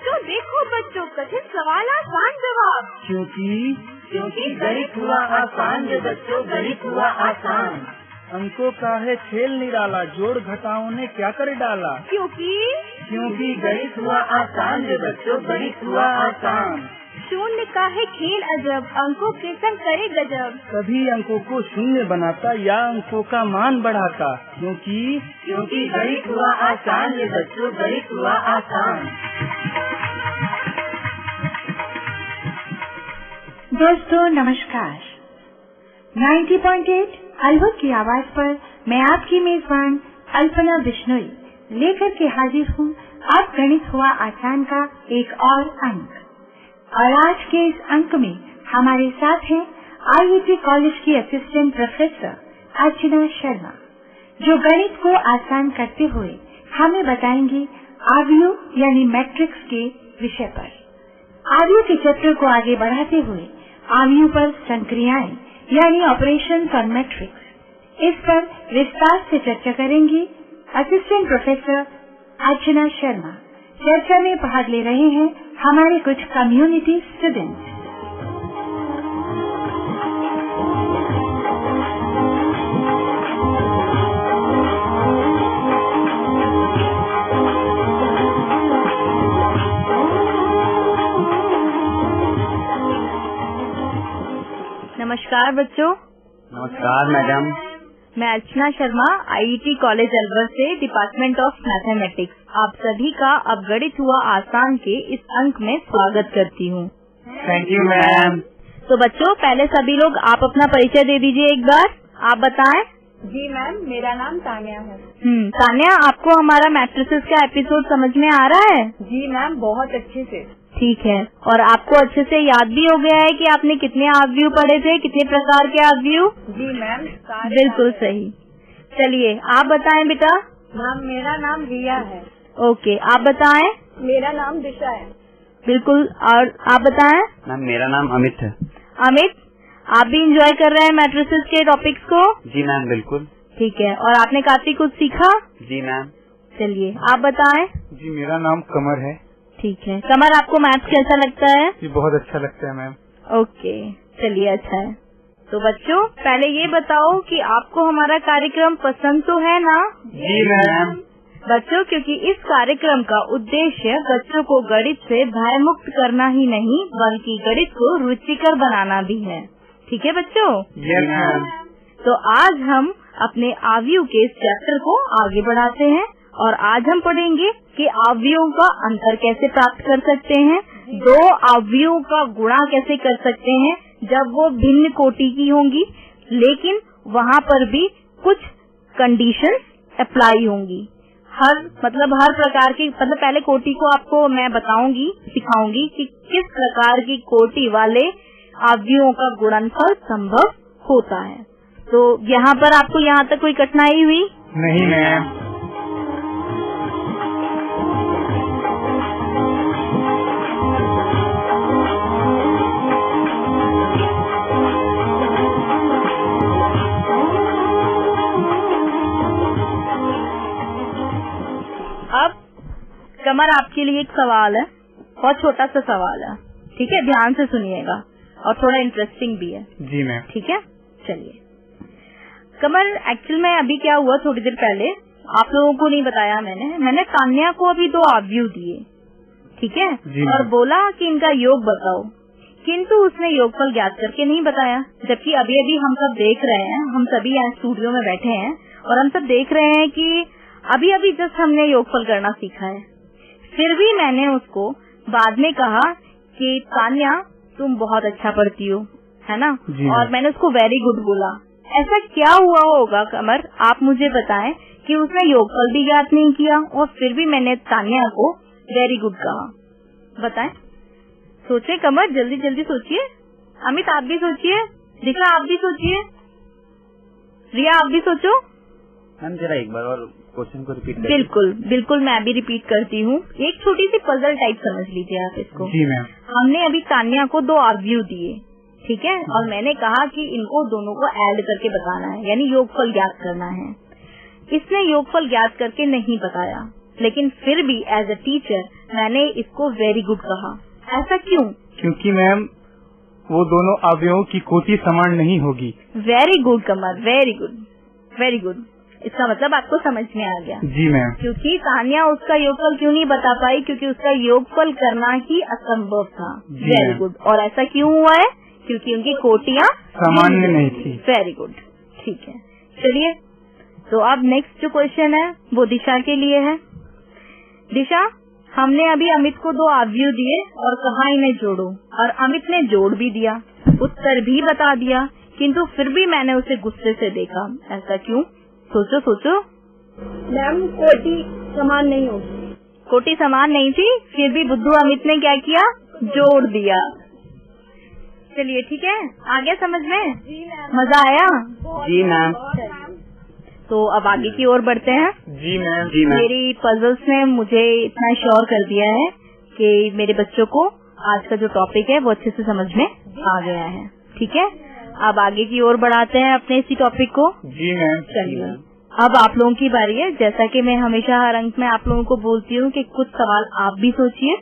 देखो बच्चों, कठिन सवाल आसान जवाब। क्योंकि गणित हुआ आसान रे बच्चों, गणित हुआ आसान। अंकों का है खेल निराला, जोड़ घटाओं ने क्या कर डाला। क्योंकि गणित हुआ आसान रे बच्चों, गणित हुआ आसान। शून्य का है खेल अजब, अंकों के संग करे गजब। कभी अंकों को शून्य बनाता या अंकों का मान बढ़ाता। क्योंकि गणित हुआ आसान रे बच्चों, गणित हुआ आसान। दोस्तों नमस्कार। 90.8 अलवर की आवाज पर मैं आपकी मेजबान अल्पना बिश्नोई लेकर के हाजिर हूँ अब गणित हुआ आसान का एक और अंक। और आज के इस अंक में हमारे साथ हैं IIT कॉलेज की असिस्टेंट प्रोफेसर अर्चना शर्मा, जो गणित को आसान करते हुए हमें बताएंगी आव्यूह यानी मैट्रिक्स के विषय पर। आव्यूह के चैप्टर को आगे बढ़ाते हुए आव्यूह पर संक्रियाएं यानी ऑपरेशन ऑन मैट्रिक्स, इस पर विस्तार से चर्चा करेंगी असिस्टेंट प्रोफेसर अर्चना शर्मा। चर्चा में भाग ले रहे हैं हमारे कुछ कम्युनिटी स्टूडेंट्स। नमस्कार बच्चों। नमस्कार मैडम। मैं अर्चना शर्मा IIT कॉलेज अलवर से डिपार्टमेंट ऑफ मैथमेटिक्स आप सभी का अब गणित हुआ आसान के इस अंक में स्वागत करती हूँ। Thank you ma'am. तो बच्चों पहले सभी लोग आप अपना परिचय दे दीजिए एक बार। आप बताएं। जी मैम, मेरा नाम तान्या है। तान्या, आपको हमारा मैट्रिसेस का एपिसोड समझ में आ रहा है? जी मैम, बहुत अच्छे से। ठीक है। और आपको अच्छे से याद भी हो गया है कि आपने कितने आव्यूह पढ़े थे, कितने प्रकार के आव्यूह? जी मैम, बिल्कुल सही। चलिए आप बताएं बेटा। मैम मेरा नाम रिया है। ओके, आप बताएं। मेरा नाम दिशा है। बिल्कुल। और आप बताएं। मैम मेरा नाम अमित है। अमित, आप भी इंजॉय कर रहे हैं मैट्रिसेस के टॉपिक्स को? जी मैम बिल्कुल। ठीक है। और आपने काफी कुछ सीखा? जी मैम। चलिए आप बताएं। जी मेरा नाम कमर है। ठीक है। कमर, आपको मैथ्स कैसा लगता है? जी बहुत अच्छा लगता है मैम। ओके, चलिए अच्छा है। तो बच्चों पहले ये बताओ कि आपको हमारा कार्यक्रम पसंद तो है ना? जी मैम। बच्चों, क्योंकि इस कार्यक्रम का उद्देश्य बच्चों को गणित से भय मुक्त करना ही नहीं बल्कि गणित को रुचिकर बनाना भी है। ठीक है बच्चों? Yes ma'am. तो आज हम अपने आव्यूह के इस चैप्टर को आगे बढ़ाते हैं और आज हम पढ़ेंगे कि आव्यूहों का अंतर कैसे प्राप्त कर सकते हैं, दो आव्यूहों का गुणा कैसे कर सकते हैं जब वो भिन्न कोटि की होंगी, लेकिन वहाँ पर भी कुछ कंडीशंस अप्लाई होंगी। हर प्रकार की पहले कोटि को आपको मैं बताऊंगी, सिखाऊंगी कि किस प्रकार की कोटि वाले आव्यूहों का गुणनफल संभव होता है। तो यहाँ पर आपको यहाँ तक कोई कठिनाई हुई? नहीं मैम। अब कमर, आपके लिए एक सवाल है, बहुत छोटा सा सवाल है। ठीक है, ध्यान से सुनिएगा और थोड़ा इंटरेस्टिंग भी है। जी मैम। ठीक है, चलिए। कमर, एक्चुअल में अभी क्या हुआ, थोड़ी देर पहले आप लोगों को नहीं बताया मैंने तान्या को अभी दो आव्यूह दिए। ठीक है, और बोला कि इनका योग बताओ, किंतु उसने योगफल ज्ञात करके नहीं बताया। जबकि अभी अभी हम सब देख रहे हैं, हम सभी यहाँ स्टूडियो में बैठे हैं और हम सब देख रहे हैं कि अभी अभी जस्ट हमने योगफल करना सीखा है। फिर भी मैंने उसको बाद में कहा कि तान्या तुम बहुत अच्छा पढ़ती हो, है ना? और मैंने उसको वेरी गुड बोला। ऐसा क्या हुआ होगा कमर, आप मुझे बताएं कि उसने योगफल भी ज्ञात नहीं किया और फिर भी मैंने तान्या को वेरी गुड कहा। बताएं, सोचे कमर, जल्दी जल्दी सोचिए। अमित आप भी सोचिए, दिशा आप भी सोचिए, रिया आप भी सोचो। मैम जरा एक बार और क्वेश्चन को रिपीट करिए। बिल्कुल बिल्कुल, मैं भी रिपीट करती हूँ। एक छोटी सी पजल टाइप समझ लीजिए आप इसको। जी मैम। हमने अभी तान्या को दो आव्यूह दिए, ठीक है, और मैंने कहा कि इनको दोनों को ऐड करके बताना है, यानी योगफल ज्ञात करना है। इसने योगफल ज्ञात करके नहीं बताया, लेकिन फिर भी एज अ टीचर मैंने इसको वेरी गुड कहा। ऐसा क्यों? क्योंकि मैम वो दोनों अवयवों की कोटि समान नहीं होगी। वेरी गुड कमर, वेरी गुड, वेरी गुड। इसका मतलब आपको समझ में आ गया। जी मैम। क्योंकि तान्या उसका योगफल क्यों नहीं बता पाई? क्योंकि उसका योगफल करना ही असंभव था। Very good. और ऐसा क्यों हुआ है? क्योंकि उनकी कोटियां सामान्य नहीं थी। वेरी गुड, ठीक है। चलिए, तो अब नेक्स्ट जो क्वेश्चन है वो दिशा के लिए है। दिशा, हमने अभी अमित को 2 अवयव दिए और कहा इन्हें जोड़ो, और अमित ने जोड़ भी दिया, उत्तर भी बता दिया, किंतु फिर भी मैंने उसे गुस्से से देखा। ऐसा क्यों? सोचो सोचो। मैम कोटि समान नहीं होगी। कोटि समान नहीं थी, फिर भी बुद्धू अमित ने क्या किया? जोड़ दिया। चलिए ठीक है, आ गया समझ में? जी मैम। मजा आया? जी मैम। तो अब आगे की ओर बढ़ते हैं। जी मैम। जी मैम। मेरी पजल्स ने मुझे इतना श्योर कर दिया है कि मेरे बच्चों को आज का जो टॉपिक है वो अच्छे से समझ में आ गया है। ठीक है, अब आगे की ओर बढ़ाते हैं अपने इसी टॉपिक को। जी मैम। चलिए, अब आप लोगों की बारी है। जैसा कि मैं हमेशा हर अंक में आप लोगों को बोलती हूँ कि कुछ सवाल आप भी सोचिए,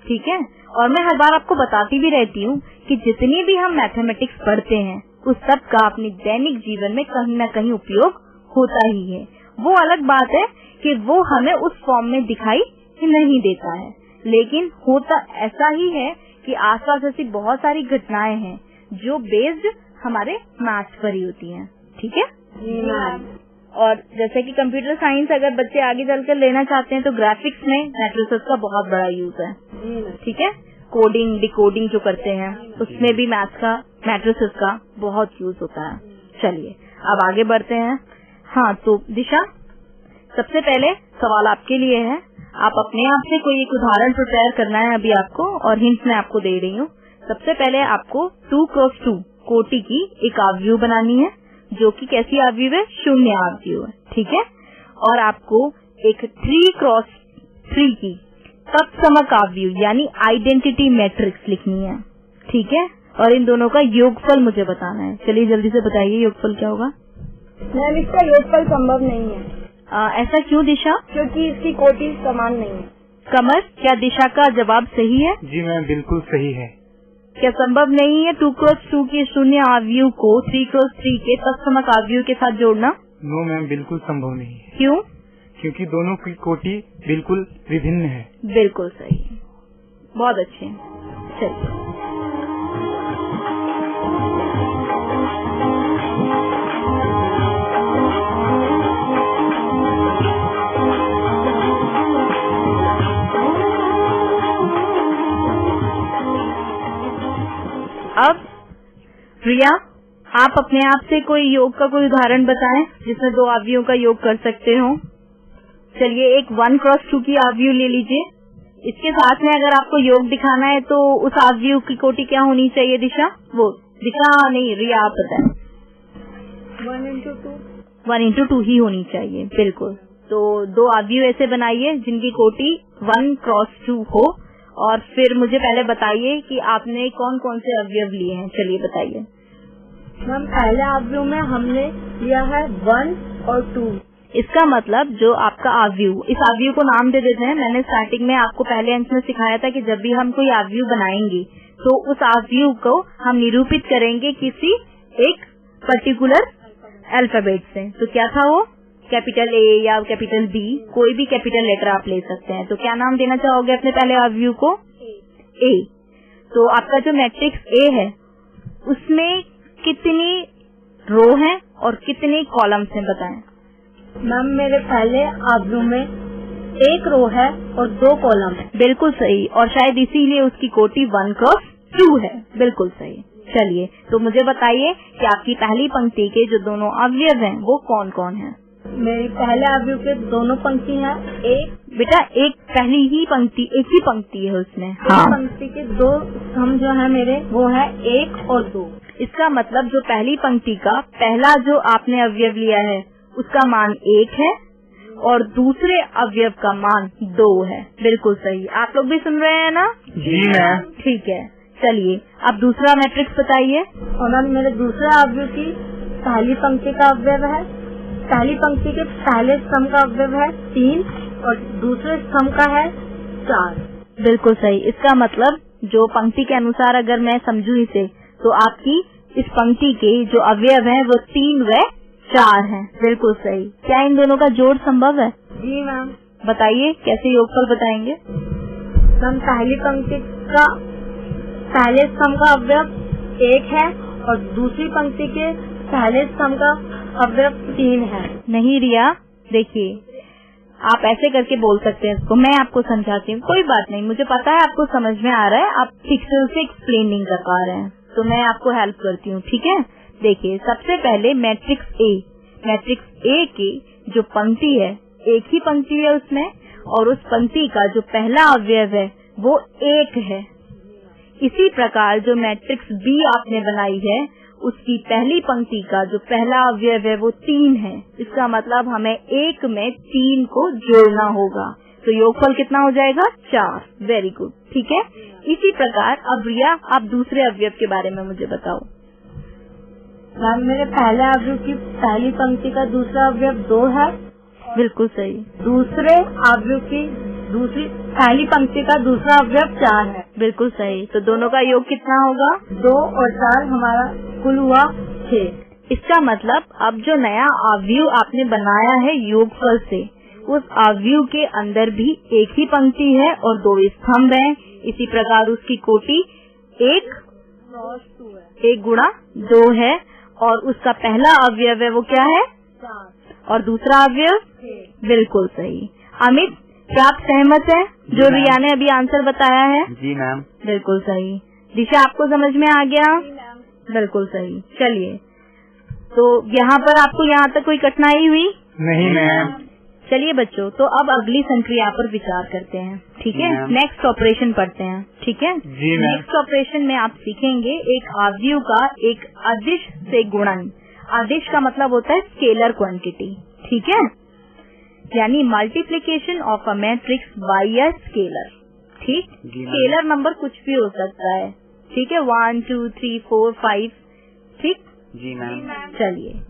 ठीक है? और मैं हर बार आपको बताती भी रहती हूँ कि जितनी भी हम मैथमेटिक्स पढ़ते हैं उस सब का अपने दैनिक जीवन में कहीं न कहीं उपयोग होता ही है। वो अलग बात है कि वो हमें उस फॉर्म में दिखाई नहीं देता है, लेकिन होता ऐसा ही है कि आसपास ऐसी बहुत सारी घटनाएं हैं जो बेस्ड हमारे मैथ्स पर ही होती हैं। ठीक है? जी मैम। और जैसे कि कंप्यूटर साइंस अगर बच्चे आगे चलकर लेना चाहते हैं तो ग्राफिक्स में मैट्रिसेस का बहुत बड़ा यूज है। जी मैम। ठीक है, कोडिंग डिकोडिंग जो करते हैं उसमें भी मैथ्स का मैट्रिसेस का बहुत यूज होता है। चलिए अब आगे बढ़ते हैं। हाँ, तो दिशा, सबसे पहले सवाल आपके लिए है। आप अपने आप से कोई एक उदाहरण प्रिपेयर करना है अभी आपको, और हिंट्स मैं आपको दे रही हूँ। सबसे पहले आपको 2x2 कोटि की एक आव्यूह बनानी है, जो कि कैसी आव्यूह है? शून्य आव्यूह है। ठीक है, और आपको एक 3x3 की तत्समक आव्यूह यानी आइडेंटिटी मैट्रिक्स लिखनी है। ठीक है, और इन दोनों का योगफल मुझे बताना है। चलिए जल्दी से बताइए, योगफल क्या होगा? मैम इसका योगफल संभव नहीं है। ऐसा क्यों दिशा? क्योंकि इसकी कोटि समान नहीं है। कमर, क्या दिशा का जवाब सही है? जी मैम, बिल्कुल सही है। क्या संभव नहीं है 2x2 के शून्य आव्यूह को 3x3 के तत्समक आव्यूह के साथ जोड़ना? नो मैम, बिल्कुल संभव नहीं है। क्यों? क्योंकि दोनों की कोटि बिल्कुल विभिन्न है। बिल्कुल सही, बहुत अच्छे। चलिए, अब रिया, आप अपने आप से कोई योग का कोई उदाहरण बताएं जिसमें 2 आव्यूहों का योग कर सकते हो। चलिए, एक 1x2 की आव्यूह ले लीजिए। इसके साथ में अगर आपको योग दिखाना है तो उस आव्यूह की कोटि क्या होनी चाहिए? दिशा, वो दिशा नहीं, रिया आप बताएं। 1 into 2 ही होनी चाहिए, बिल्कुल। तो 2 आव्यूह ऐसे बनाइए जिनकी कोटि 1x2 हो, और फिर मुझे पहले बताइए कि आपने कौन कौन से अवयव लिए हैं। चलिए बताइए। मैम पहले आव्यूह में हमने लिया है 1 और 2। इसका मतलब जो आपका आव्यूह, इस आव्यूह को नाम दे देते हैं। मैंने स्टार्टिंग में आपको पहले अंश में सिखाया था कि जब भी हम कोई आव्यूह बनाएंगे तो उस आव्यूह को हम निरूपित करेंगे किसी एक पर्टिकुलर अल्फाबेट से। तो क्या था वो? कैपिटल ए या कैपिटल बी, कोई भी कैपिटल लेटर आप ले सकते हैं। तो क्या नाम देना चाहोगे अपने पहले आव्यूह को? ए। तो आपका जो मैट्रिक्स ए है उसमें कितनी रो हैं और कितने कॉलम्स हैं, बताएं। मैम मेरे पहले आव्यूह में 1 रो है और 2 कॉलम है। बिल्कुल सही, और शायद इसीलिए उसकी कोटि 1x2 है। बिल्कुल सही। चलिए, तो मुझे बताइए कि आपकी पहली पंक्ति के जो दोनों अवयव हैं वो कौन कौन हैं? मेरी पहले आव्यूह के दोनों पंक्ति हैं। एक बेटा, एक पहली ही पंक्ति, एक ही पंक्ति है उसमें। हाँ। पंक्ति के 2 स्तंभ जो है मेरे वो है 1 और 2। इसका मतलब जो पहली पंक्ति का पहला जो आपने अवयव लिया है उसका मान 1 है और दूसरे अवयव का मान 2 है। बिल्कुल सही। आप लोग भी सुन रहे हैं ना? जी मैम। ठीक है, चलिए अब दूसरा मैट्रिक्स बताइए। और मैम मेरे दूसरे आव्यूह की पहली पंक्ति का अवयव है, पहली पंक्ति के पहले स्तंभ का अवयव है 3 और दूसरे स्तंभ का है 4। बिल्कुल सही। इसका मतलब जो पंक्ति के अनुसार अगर मैं समझूं इसे, तो आपकी इस पंक्ति के जो अवयव हैं वो 3 व 4 हैं। बिल्कुल सही। क्या इन दोनों का जोड़ संभव है? जी मैम। बताइए कैसे योगफल बताएंगे? मैम पहली पंक्ति का पहले स्तंभ का अवयव 1 है और दूसरी पंक्ति के पहले स्तंभ का अवयव 3 है। नहीं रिया, देखिए आप ऐसे करके बोल सकते हैं इसको, मैं आपको समझाती हूँ। कोई बात नहीं, मुझे पता है आपको समझ में आ रहा है, आप ठीक से उसे एक्सप्लेन नहीं कर पा रहे हैं, तो मैं आपको हेल्प करती हूँ, ठीक है। देखिए सबसे पहले मैट्रिक्स ए की जो पंक्ति है, एक ही पंक्ति है उसमें, और उस पंक्ति का जो पहला अवयव है वो 1 है। इसी प्रकार जो मैट्रिक्स बी आपने बनाई है, उसकी पहली पंक्ति का जो पहला अवयव है वो 3 है। इसका मतलब हमें 1 में 3 को जोड़ना होगा, तो योगफल कितना हो जाएगा? 4। वेरी गुड, ठीक है। इसी प्रकार अब रिया आप दूसरे अवयव के बारे में मुझे बताओ। मैम मेरे पहले अवयव की पहली पंक्ति का दूसरा अवयव 2 है। बिल्कुल सही। दूसरे अवयव की पहली पंक्ति का दूसरा अवयव 4 है। बिल्कुल सही। तो दोनों का योग कितना होगा? 2 और 4 हमारा कुल हुआ 6। इसका मतलब अब जो नया अवयव आपने बनाया है योगफल से, उस अवयव के अंदर भी एक ही पंक्ति है और 2 स्तंभ हैं। इसी प्रकार उसकी कोटि 1 गुणा 2 है, और उसका पहला अवयव है वो क्या है? 4 और दूसरा अवयव 6। बिल्कुल सही। अमित, क्या आप सहमत हैं जो रिया ने अभी आंसर बताया है? जी मैम। बिल्कुल सही। दिशा आपको समझ में आ गया? बिल्कुल सही। चलिए, तो यहाँ पर आपको यहाँ तक कोई कठिनाई हुई? नहीं मैम। चलिए बच्चों, तो अब अगली संक्रिया पर विचार करते हैं, ठीक है। मैम। नेक्स्ट ऑपरेशन पढ़ते हैं, ठीक है। जी मैम। नेक्स्ट ऑपरेशन में आप सीखेंगे एक अवयव का एक अदिश से गुणन। अदिश का मतलब होता है स्केलर क्वांटिटी, ठीक है, यानी multiplication of a matrix bye a scalar. ठीक, स्केलर नंबर कुछ भी हो सकता है, ठीक है, 1 2 3 4 5। ठीक जी मैम। चलिए,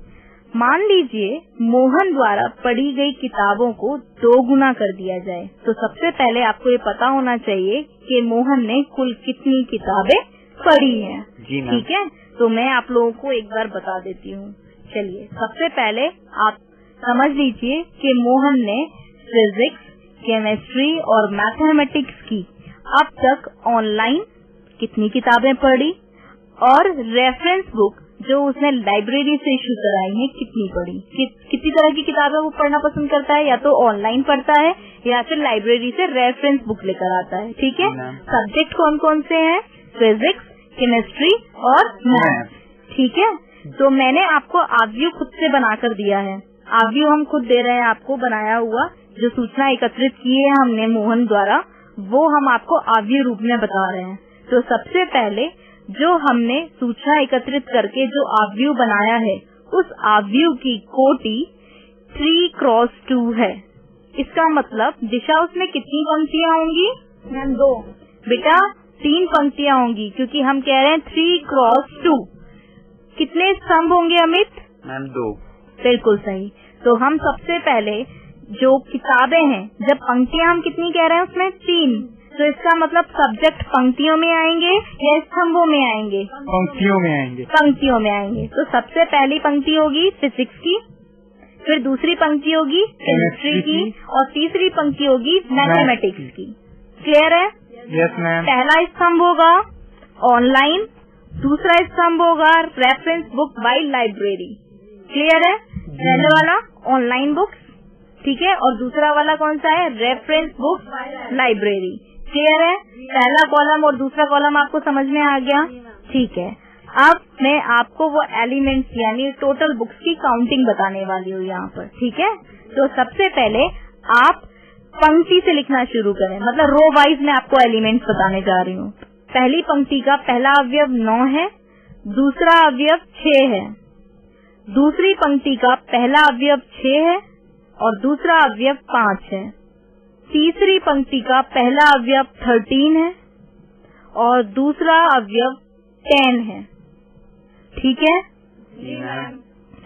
मान लीजिए मोहन द्वारा पढ़ी गई किताबों को 2 गुना कर दिया जाए, तो सबसे पहले आपको ये पता होना चाहिए कि मोहन ने कुल कितनी किताबें पढ़ी हैं। ठीक है, तो मैं आप लोगों को एक बार बता देती हूँ। चलिए, सबसे पहले आप समझ लीजिए कि मोहन ने फिजिक्स, केमिस्ट्री और मैथमेटिक्स की अब तक ऑनलाइन कितनी किताबें पढ़ी, और रेफरेंस बुक जो उसने लाइब्रेरी से इशू कराई है कितनी पढ़ी। कितनी तरह की किताबें वो पढ़ना पसंद करता है, या तो ऑनलाइन पढ़ता है या फिर लाइब्रेरी से रेफरेंस बुक लेकर आता है। ठीक है, सब्जेक्ट कौन कौन से हैं? फिजिक्स, केमिस्ट्री और मैथ। ठीक है, तो मैंने आपको अवयव खुद से बनाकर दिया है। अवयव हम खुद दे रहे हैं आपको बनाया हुआ, जो सूचना एकत्रित की है हमने मोहन द्वारा, वो हम आपको अवयव रूप में बता रहे हैं। तो सबसे पहले जो हमने सूचना एकत्रित करके जो अवयव बनाया है, उस अवयव की कोटि 3x2 है। इसका मतलब दिशा उसमें कितनी पंक्तियाँ होंगी? मैम 2 बेटा 3 पंक्तियाँ होंगी, क्योंकि हम कह रहे हैं 3x2। कितने स्तंभ होंगे अमित? मैम 2। बिल्कुल सही। तो हम सबसे पहले जो किताबें हैं, जब पंक्तियाँ हम कितनी कह रहे हैं उसमें 3, तो इसका मतलब सब्जेक्ट पंक्तियों में आएंगे या स्तंभों में आएंगे? पंक्तियों में आएंगे। पंक्तियों में आएंगे। तो सबसे पहली पंक्ति होगी फिजिक्स की, फिर दूसरी पंक्ति होगी केमिस्ट्री की, और तीसरी पंक्ति होगी मैथमेटिक्स की। क्लियर है? Yes ma'am. पहला स्तंभ होगा ऑनलाइन, दूसरा स्तंभ होगा reference book by library. Clear है? पहले वाला ऑनलाइन बुक्स, ठीक है, और दूसरा वाला कौन सा है? Reference book library. क्लियर है? पहला कॉलम और दूसरा कॉलम आपको समझ में आ गया? ठीक है, अब मैं आपको वो एलिमेंट्स यानी टोटल बुक्स की काउंटिंग बताने वाली हूँ यहाँ पर। ठीक है, तो सबसे पहले आप पंक्ति से लिखना शुरू करें, मतलब रो वाइज मैं आपको एलिमेंट्स बताने जा रही हूँ। पहली पंक्ति का पहला अवयव 9 है, दूसरा अवयव 6 है, दूसरी पंक्ति का पहला अवयव 6 है और दूसरा अवयव 5 है, तीसरी पंक्ति का पहला अवयव 13 है और दूसरा अवयव 10 है। ठीक है,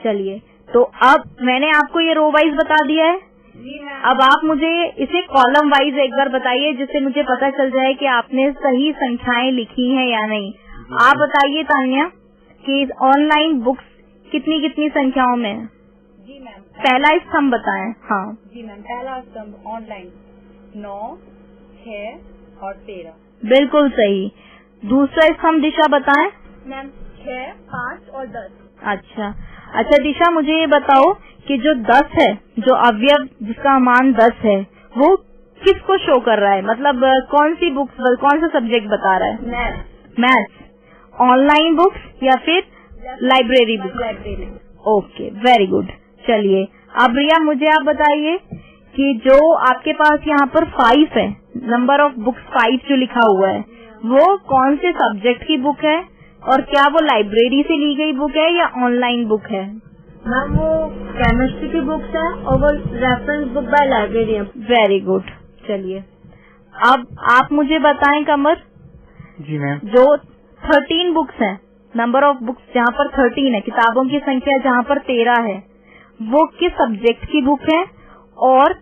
चलिए, तो अब मैंने आपको ये रो वाइज बता दिया है। अब आप मुझे इसे कॉलम वाइज एक बार बताइए, जिससे मुझे पता चल जाए कि आपने सही संख्याएं लिखी हैं या नहीं। आप बताइए तान्या कि ऑनलाइन बुक्स कितनी कितनी संख्याओं में है? जी मैम। पहला स्तंभ बताएं। हाँ जी मैम, पहला स्तंभ ऑनलाइन 9, 6 और 13। बिल्कुल सही। दूसरा स्तंभ दिशा बताएं। मैम 6, 5 और 10। अच्छा दिशा, मुझे ये बताओ कि जो 10 है, जो अवयव जिसका मान 10 है, वो किसको शो कर रहा है? मतलब कौन सी बुक्स, कौन सा सब्जेक्ट बता रहा है? मैथ्स। ऑनलाइन बुक्स या फिर library books? Library. Okay, very good. चलिए अब रिया, मुझे आप बताइए कि जो आपके पास यहाँ पर 5 है, नंबर ऑफ बुक्स 5 जो लिखा हुआ है, वो कौन से सब्जेक्ट की बुक है और क्या वो लाइब्रेरी से ली गई बुक है या ऑनलाइन बुक है? मैम वो केमिस्ट्री की बुक्स है और वो रेफरेंस बुक बाय लाइब्रेरी है। Very good. चलिए अब आप मुझे बताएं कमर। जी मैम। जो 13 बुक्स हैं, नंबर ऑफ बुक्स जहाँ पर 13 है, किताबों की संख्या जहाँ पर 13 है, वो किस सब्जेक्ट की बुक है और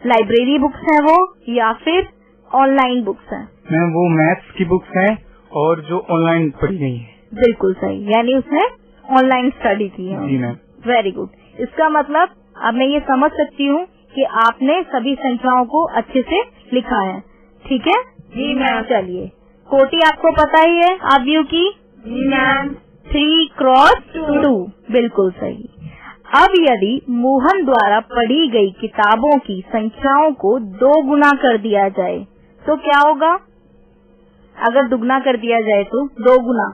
लाइब्रेरी बुक्स है वो या फिर ऑनलाइन बुक्स है? मैम वो मैथ्स की बुक्स है और जो ऑनलाइन पढ़ी गई है। बिल्कुल सही, यानी उसने ऑनलाइन स्टडी की है। जी मैम। Very good. इसका मतलब अब मैं ये समझ सकती हूँ कि आपने सभी संख्याओं को अच्छे से लिखा है। ठीक है जी मैम। चलिए, कोटि आपको पता ही है आव्यूह की? जी मैम। 3x2। बिल्कुल सही। अब यदि मोहन द्वारा पढ़ी गई किताबों की संख्याओं को 2 गुना कर दिया जाए तो क्या होगा? अगर दुगना कर दिया जाए तो 2 गुना,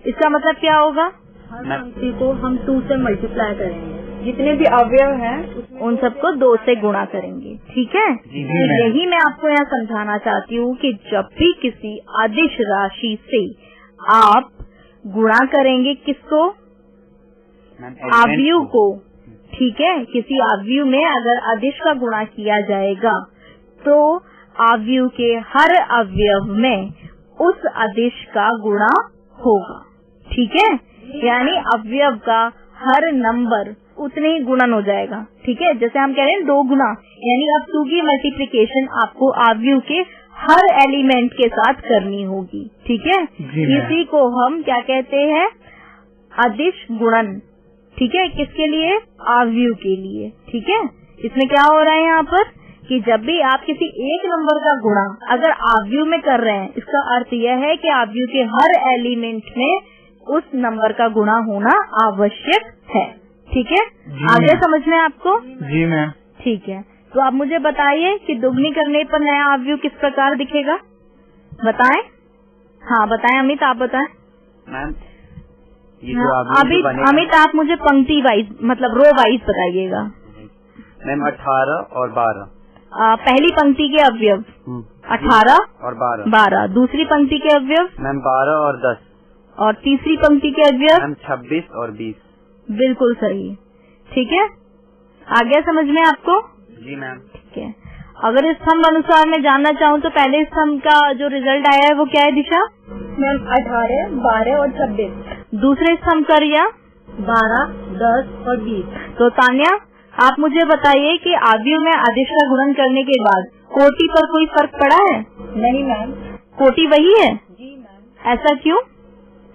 इसका मतलब क्या होगा? हर पंक्ति को हम 2 से मल्टीप्लाई करेंगे, जितने भी अवयव हैं उन सबको 2 से गुणा करेंगे। ठीक है, तो यही मैं आपको यहाँ समझाना चाहती हूँ कि जब भी किसी अदिश राशि से आप गुणा करेंगे, किसको? आव्यूह को। ठीक है, किसी आव्यूह में अगर अदिश का गुणा किया जाएगा तो आव्यूह के हर अवयव में उस अदिश का गुणा होगा। ठीक है, यानी अवयव का हर नंबर उतने ही गुणन हो जाएगा। ठीक है, जैसे हम कह रहे हैं 2 गुना, यानी अब 2 की मल्टीप्लिकेशन आपको आव्यूह के हर एलिमेंट के साथ करनी होगी। ठीक है, इसी को हम क्या कहते हैं? अदिश गुणन। ठीक है, किसके लिए? आव्यूह के लिए। ठीक है, इसमें क्या हो रहा है यहाँ पर कि जब भी आप किसी एक नंबर का गुणा अगर आव्यूह में कर रहे हैं, इसका अर्थ यह है कि आव्यूह के हर एलिमेंट में उस नंबर का गुणा होना आवश्यक है। ठीक है, आगे समझ में आपको? जी मैम। ठीक है, तो आप मुझे बताइए कि दुगनी करने पर नया आव्यूह किस प्रकार दिखेगा? बताएं। हाँ बताएं अमित, आप बताएं। मैम अमित आप मुझे पंक्ति वाइज, मतलब रो वाइज बताइएगा। मैम 18 और 12। पहली पंक्ति के अवयव 18 और 12। दूसरी पंक्ति के अवयव? मैम 12 और 10। और तीसरी पंक्ति के अवयव? मैम 26 और 20। बिल्कुल सही। ठीक है, आ गया समझ में आपको? जी मैम। ठीक है, अगर इस स्तंभ अनुसार मैं जानना चाहूँ तो पहले स्तंभ का जो रिजल्ट आया है वो क्या है दिशा? मैम 18, 12 और 26। दूसरे स्तंभ का रिया? 12, 10 और 20। तो तान्या आप मुझे बताइए कि आव्यूह में अदिश का गुणन करने के बाद कोटि पर कोई फर्क पड़ा है? नहीं मैम। कोटि वही है? जी मैम। ऐसा क्यों?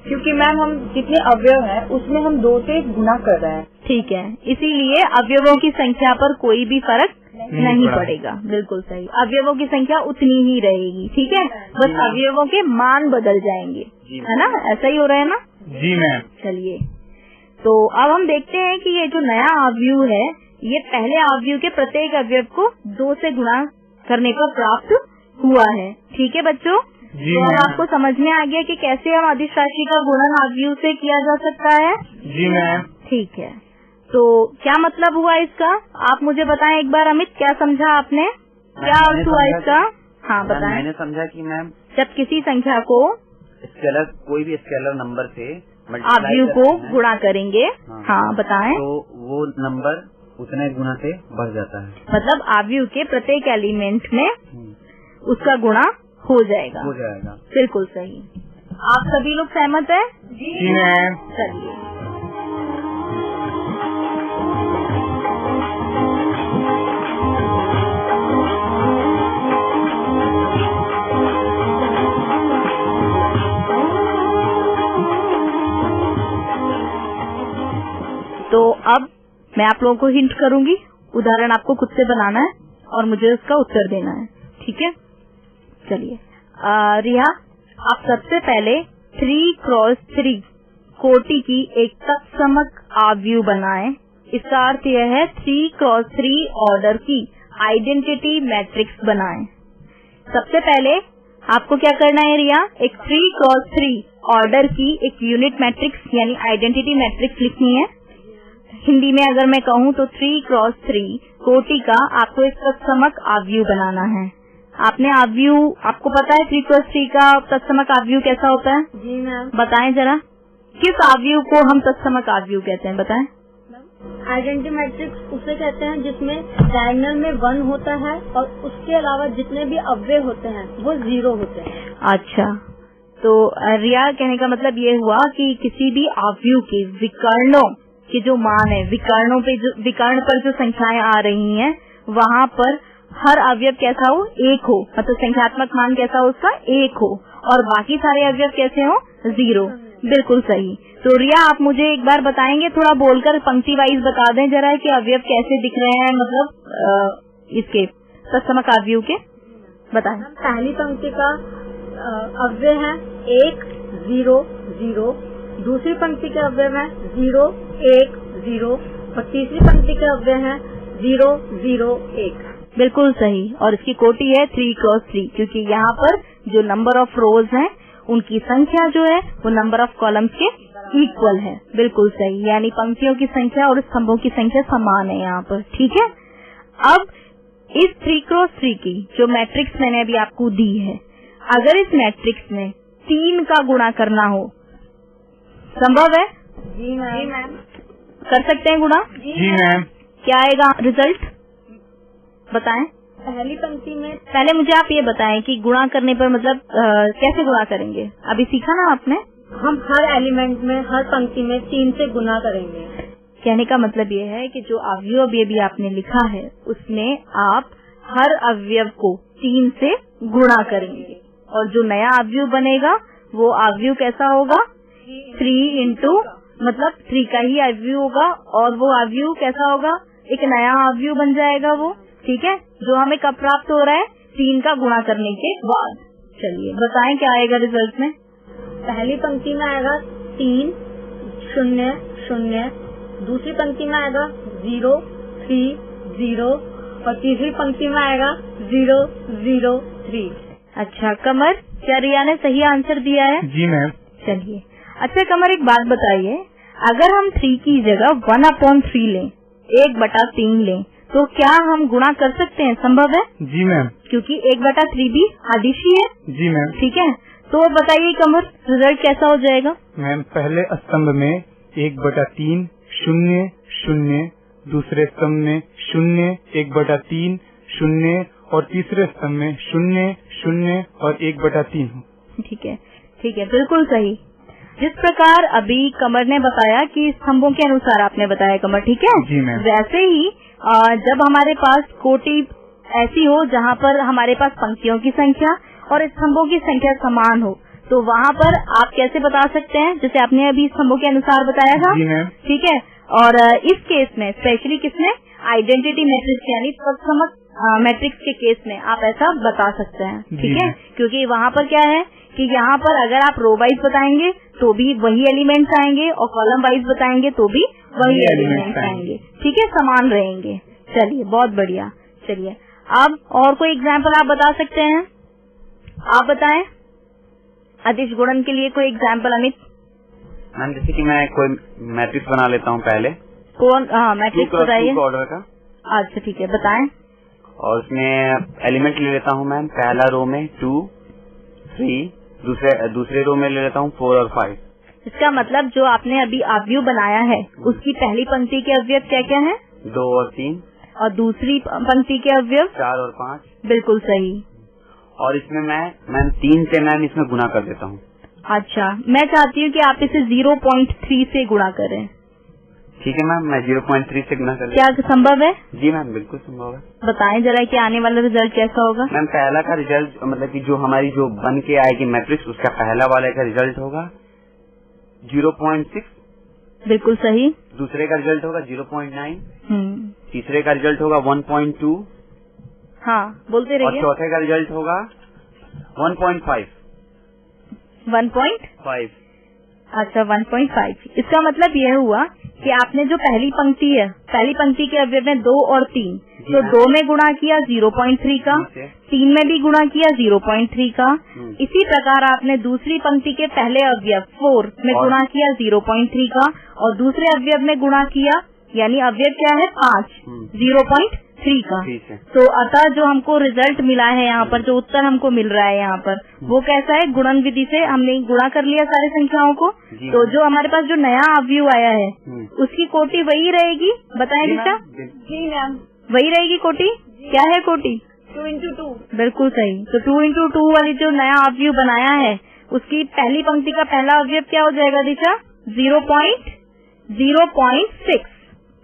क्योंकि मैम हम जितने अवयव हैं उसमें हम 2 से गुना कर रहे हैं। ठीक है, इसीलिए अवयवों की संख्या पर कोई भी फर्क नहीं पड़ेगा। बिल्कुल सही, अवयवों की संख्या उतनी ही रहेगी। ठीक है, बस अवयवों के मान बदल जाएंगे, है ना? ऐसा ही हो रहा है ना? जी मैम। चलिए, तो अब हम देखते हैं कि ये जो नया आव्यूह है, ये पहले आव्यूह के प्रत्येक अवयव को 2 से गुणा करने पर प्राप्त हुआ है। ठीक है बच्चों, तो आपको समझ में आ गया कि कैसे हम अदिश राशि का गुणन आव्यूह से किया जा सकता है? जी मैम। ठीक है, तो क्या मतलब हुआ इसका? आप मुझे बताएं एक बार। अमित, क्या समझा आपने? क्या अर्थ हुआ इसका? हाँ बताएं। मैंने समझा कि मैम जब किसी संख्या को स्केलर, कोई भी स्केलर नंबर से आव्यूह को गुणा करेंगे। हाँ बताएं। तो वो नंबर उतने गुना से बढ़ जाता है। मतलब आव्यूह के प्रत्येक एलिमेंट में उसका गुणा हो जाएगा। बिल्कुल सही। आप सभी लोग सहमत हैं? जी मैम। चलिए, मैं आप लोगों को हिंट करूंगी, उदाहरण आपको खुद से बनाना है और मुझे उसका उत्तर देना है, ठीक है। चलिए रिया, आप सबसे पहले 3x3 कोटि की एक तत्समक आव्यूह बनाएं। इसका अर्थ यह है 3x3 ऑर्डर की आइडेंटिटी मैट्रिक्स बनाएं। सबसे पहले आपको क्या करना है रिया, एक 3x3 ऑर्डर की एक यूनिट मैट्रिक्स यानी आइडेंटिटी मैट्रिक्स लिखनी है। हिंदी में अगर मैं कहूँ तो 3x3 कोटि का आपको एक तत्समक आव्यूह बनाना है। आपने आव्यूह, आपको पता है 3x3 का तत्समक आव्यूह कैसा होता है? जी मैम। बताएं जरा, किस आव्यूह को हम तत्समक आव्यूह कहते हैं, बताएं। आइडेंटिटी मैट्रिक्स उसे कहते हैं जिसमें डायगोनल में 1 होता है और उसके अलावा जितने भी अव्यय होते हैं वो 0 होते हैं। अच्छा, तो रिया कहने का मतलब ये हुआ कि किसी भी आव्यूह के विकर्णों के जो मान है, विकर्णों पे जो विकर्ण पर जो संख्याएं आ रही हैं, वहाँ पर हर अवयव कैसा हो, 1 हो, मतलब संख्यात्मक मान कैसा हो उसका 1 हो, और बाकी सारे अवयव कैसे हो, 0। बिल्कुल सही। तो रिया आप मुझे एक बार बताएंगे, थोड़ा बोलकर पंक्ति वाइज बता दें जरा कि अवयव कैसे दिख रहे हैं, मतलब इसके तत्समक आव्यूह के बताएं। पहली पंक्ति का अव्यय है 1 0 0, दूसरी पंक्ति के अव्यय है 0 1 0 और तीसरी पंक्ति के अव्यय है 0 0 1। बिल्कुल सही। और इसकी कोटि है 3x3, क्योंकि यहाँ पर जो नंबर ऑफ रोज हैं उनकी संख्या जो है वो नंबर ऑफ कॉलम्स के इक्वल है। बिल्कुल सही, यानी पंक्तियों की संख्या और स्तंभों की संख्या समान है यहाँ पर, ठीक है। अब इस 3x3 की जो मैट्रिक्स मैंने अभी आपको दी है, अगर इस मैट्रिक्स में 3 का गुणा करना हो, संभव है? जी मैम। कर सकते हैं गुणा? जी मैम। क्या आएगा रिजल्ट, बताएं। पहली पंक्ति में पहले मुझे आप ये बताएं कि गुणा करने पर मतलब कैसे गुणा करेंगे, अभी सीखा ना आपने? हम हर एलिमेंट में, हर पंक्ति में 3 से गुना करेंगे। कहने का मतलब ये है कि जो अवयव अभी आपने लिखा है उसमें आप हर अवयव को 3 से गुणा करेंगे, और जो नया अवयव बनेगा वो अवयव कैसा होगा, 3 इंटू मतलब 3 का ही अवयव होगा, और वो अवयव कैसा होगा, एक नया अवयव बन जाएगा वो, ठीक है, जो हमें कब प्राप्त हो रहा है, 3 का गुणा करने के बाद। चलिए बताएं क्या आएगा रिजल्ट में। पहली पंक्ति में आएगा 3 0 0, दूसरी पंक्ति में आएगा 0 3 0 और तीसरी पंक्ति में आएगा 0 0 3। अच्छा कमर, क्या रिया ने सही आंसर दिया है? जी मैम। चलिए, अच्छा कमर एक बात बताइए, अगर हम 3 की जगह 1/3 लें, 1/3 लें, तो क्या हम गुणा कर सकते हैं, संभव है? जी मैम। क्योंकि 1/3 भी आदिशी है। जी मैम। ठीक है, तो बताइए कमर रिजल्ट कैसा हो जाएगा? मैम पहले स्तंभ में 1/3 0 0, दूसरे स्तंभ में 0 1/3 0 और तीसरे स्तंभ में 0 0 और 1/3 हो। ठीक है, ठीक है, बिल्कुल सही। जिस प्रकार अभी कमर ने बताया कि स्तंभों के अनुसार आपने बताया कमर, ठीक है? जी मैम। वैसे ही जब हमारे पास कोटि ऐसी हो जहाँ पर हमारे पास पंक्तियों की संख्या और स्तंभों की संख्या समान हो, तो वहाँ पर आप कैसे बता सकते हैं, जैसे आपने अभी स्तंभों के अनुसार बताया था, जी मैम। ठीक है। और इस केस में स्पेशली किसमें, आइडेंटिटी मैट्रिक्स यानी तत्समक मैट्रिक्स के केस में आप ऐसा बता सकते हैं, ठीक है, क्योंकि वहाँ पर क्या है कि यहाँ पर अगर आप रो वाइज बताएंगे तो भी वही एलिमेंट्स आएंगे और कॉलम वाइज बताएंगे तो भी वही एलिमेंट्स आएंगे, ठीक है, समान रहेंगे। चलिए बहुत बढ़िया। चलिए अब और कोई एग्जाम्पल आप बता सकते हैं, आप बताएं। अदिश गुणन के लिए कोई एग्जाम्पल अमित? मैम जैसे कि मैं कोई मैट्रिक्स बना लेता हूँ पहले। कौन? हाँ मैट्रिक्स बताइए। ऑर्डर का। अच्छा ठीक है, बताएं। और उसमें एलिमेंट ले लेता हूँ मैम, पहला रो में 2 3, दूसरे रो में ले लेता हूँ 4 और 5। इसका मतलब जो आपने अभी अवयव बनाया है उसकी पहली पंक्ति के अवयव क्या क्या हैं? 2 और 3। और दूसरी पंक्ति के अवयव 4 और 5। बिल्कुल सही। और इसमें मैम 3 से मैम इसमें गुना कर देता हूँ। अच्छा, मैं चाहती हूँ कि आप इसे 0.3 से गुणा करें। ठीक है मैम, मैं 0.3 से गुना कर। क्या संभव है? जी मैम बिल्कुल संभव है। बताएं जरा कि आने वाला रिजल्ट कैसा होगा। मैम पहला का रिजल्ट मतलब कि जो हमारी जो बन के आएगी मैट्रिक्स, उसका पहला वाले का रिजल्ट होगा 0.6 बिल्कुल सही। दूसरे का रिजल्ट होगा 0.9, हम्म, तीसरे का रिजल्ट होगा 1.2 हाँ बोलते और रहिए। चौथे का रिजल्ट होगा 1.5। 1.5। अच्छा 1.5। इसका मतलब यह हुआ कि आपने जो पहली पंक्ति है, पहली पंक्ति के अवयव में 2 और 3, तो 2 में गुणा किया 0.3 का, 3 में भी गुणा किया 0.3 का। इसी प्रकार आपने दूसरी पंक्ति के पहले अवयव 4 में गुणा किया 0.3 का और दूसरे अवयव में गुणा किया, यानी अवयव क्या है 5, 0.3 का। तो अतः जो हमको रिजल्ट मिला है यहाँ पर, जो उत्तर हमको मिल रहा है यहाँ पर, वो कैसा है, गुणन विधि से हमने गुणा कर लिया सारी संख्याओं को। तो जो हमारे पास जो नया अवयव आया है उसकी कोटि वही रहेगी, बताएं दिशा? जी मैम। वही रहेगी कोटि। क्या है कोटि? 2 into 2। बिल्कुल सही। तो 2 into 2 वाली जो नया अवयव बनाया है उसकी पहली पंक्ति का पहला अवयव क्या हो जाएगा दिशा? 0.6।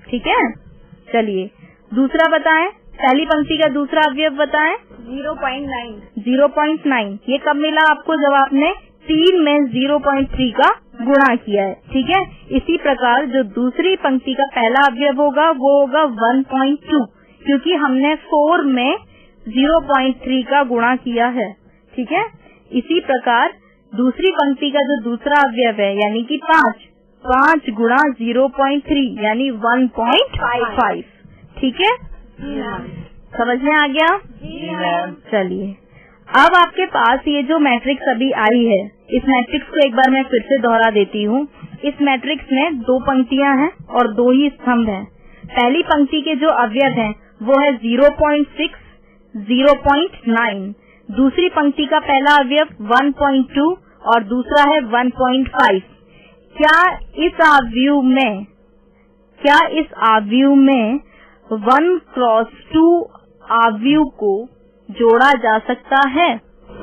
ठीक है, चलिए दूसरा बताएं, पहली पंक्ति का दूसरा अवयव बताएं। 0.9। 0.9। ये कब मिला आपको? जब आपने 3 में 0.3 का गुणा किया है। ठीक है, इसी प्रकार जो दूसरी पंक्ति का पहला अवयव होगा वो होगा 1.2, क्योंकि हमने 4 में 0.3 का गुणा किया है। ठीक है, इसी प्रकार दूसरी पंक्ति का जो दूसरा अवयव है यानी कि 5 गुणा 0.3 यानी 1.5। ठीक है, समझ में आ गया? चलिए, अब आपके पास ये जो मैट्रिक्स अभी आई है, इस मैट्रिक्स को एक बार मैं फिर से दोहरा देती हूँ। इस मैट्रिक्स में 2 पंक्तियां हैं और 2 ही स्तंभ हैं। पहली पंक्ति के जो अवयव हैं वो है 0.6, 0.9। दूसरी पंक्ति का पहला अवयव 1.2 और दूसरा है 1.5। क्या इस आव्यूह में 1x2 आव्यूह को जोड़ा जा सकता है?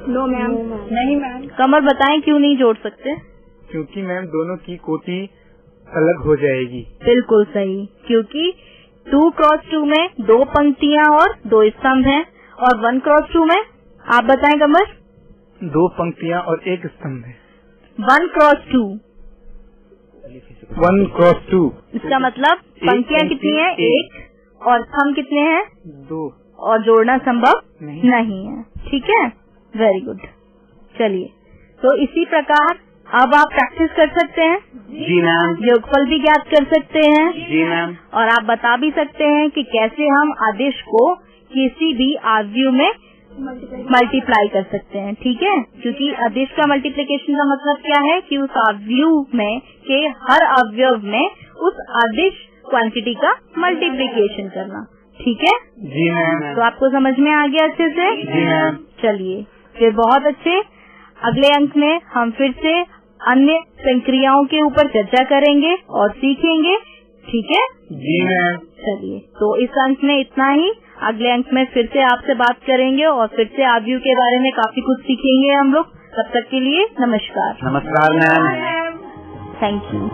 No ma'am. नहीं मैम। कमर बताएं क्यों नहीं जोड़ सकते? क्योंकि मैम दोनों की कोटि अलग हो जाएगी। बिल्कुल सही, क्योंकि 2x2 में 2 पंक्तियां और 2 स्तंभ हैं और 1x2 में आप बताएं कमर? 2 पंक्तियां और 1 स्तंभ है। 1x2। 1x2। इसका मतलब पंक्तियां कितनी है? 1 और स्तंभ कितने हैं? 2। और जोड़ना संभव नहीं है। ठीक है, वेरी गुड। चलिए, तो इसी प्रकार अब आप प्रैक्टिस कर सकते हैं। जी मैम। योगफल भी ज्ञात कर सकते हैं। जी मैम। और आप बता भी सकते हैं कि कैसे हम आदेश को किसी भी आव्यूह में मल्टीप्लाई कर सकते हैं। ठीक है, क्योंकि आदेश का मल्टीप्लिकेशन का मतलब क्या है कि उस आव्यूह में के हर अवयव में उस आदेश क्वांटिटी का मल्टीप्लिकेशन करना। ठीक है जी मैम। तो आपको समझ में आ गया अच्छे से? जी मैम। चलिए, फिर बहुत अच्छे। अगले अंक में हम फिर से अन्य संक्रियाओं के ऊपर चर्चा करेंगे और सीखेंगे। ठीक है जी मैम। चलिए, तो इस अंक में इतना ही। अगले अंक में फिर से आपसे बात करेंगे और फिर से आव्यूह के बारे में काफी कुछ सीखेंगे हम लोग। तब तक के लिए नमस्कार। नमस्कार मैम। Thank you.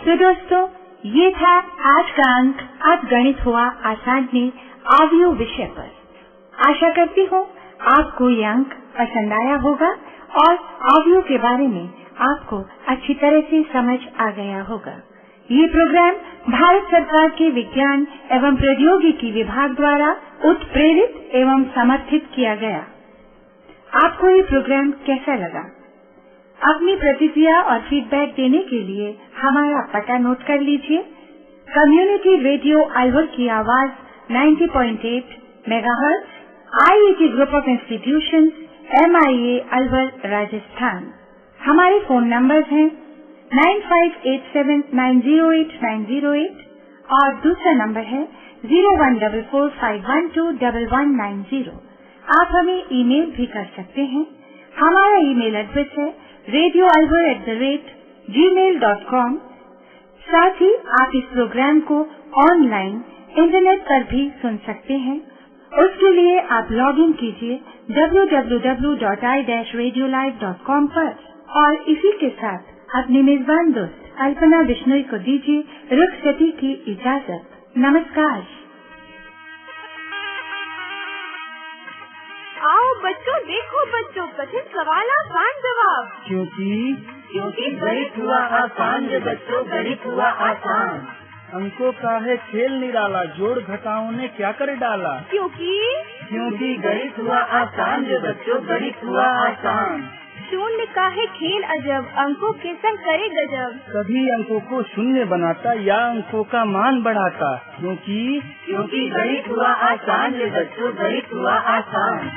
तो दोस्तों, ये था आज का अंक आज गणित हुआ आसान में आव्यूह विषय पर। आशा करती हूँ आपको ये अंक पसंद आया होगा और आव्यूह के बारे में आपको अच्छी तरह से समझ आ गया होगा। ये प्रोग्राम भारत सरकार के विज्ञान एवं प्रौद्योगिकी विभाग द्वारा उत्प्रेरित एवं समर्थित किया गया। आपको ये प्रोग्राम कैसा लगा? अपनी प्रतिक्रिया और फीडबैक देने के लिए हमारा पता नोट कर लीजिए। कम्युनिटी रेडियो अलवर की आवाज 90.8 megahertz, IIT group of institutions, MIA Alwar, Rajasthan. हमारे फोन नंबर्स हैं 9587908908 और दूसरा नंबर है 0144512190। आप हमें ईमेल भी कर सकते हैं। हमारा ईमेल एड्रेस है radioalvar@gmail.com। साथ ही आप इस प्रोग्राम को ऑनलाइन इंटरनेट पर भी सुन सकते हैं। उसके लिए आप लॉग इन कीजिए www.i-radiolive.com पर और इसी के साथ अपने मेजबान दोस्त अल्पना बिश्नोई को दीजिए रुखसती की इजाजत। नमस्कार। आओ बच्चों, देखो बच्चों, कठिन सवाल आसान जवाब। क्योंकि गणित हुआ आसान रे बच्चों, गणित हुआ आसान। अंकों का है खेल निराला, जोड़ घटाओं ने क्या कर डाला। क्योंकि गणित हुआ आसान रे बच्चों, गणित हुआ आसान। शून्य का है खेल अजब, अंकों के संग करे गजब। कभी अंकों को शून्य बनाता या अंकों का मान बढ़ाता। क्योंकि गणित हुआ आसान रे बच्चों, गणित हुआ आसान।